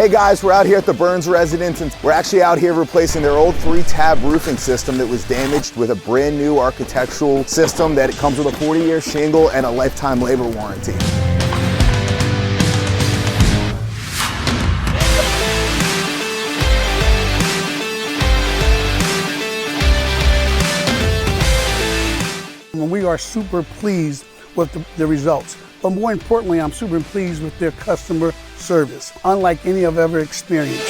Hey guys, we're out here at the Burns residence and we're actually out here replacing their old 3-tab roofing system that was damaged with a brand new architectural system that it comes with a 40-year shingle and a lifetime labor warranty. We are super pleased with the results. But more importantly, I'm super pleased with their customer service, unlike any I've ever experienced.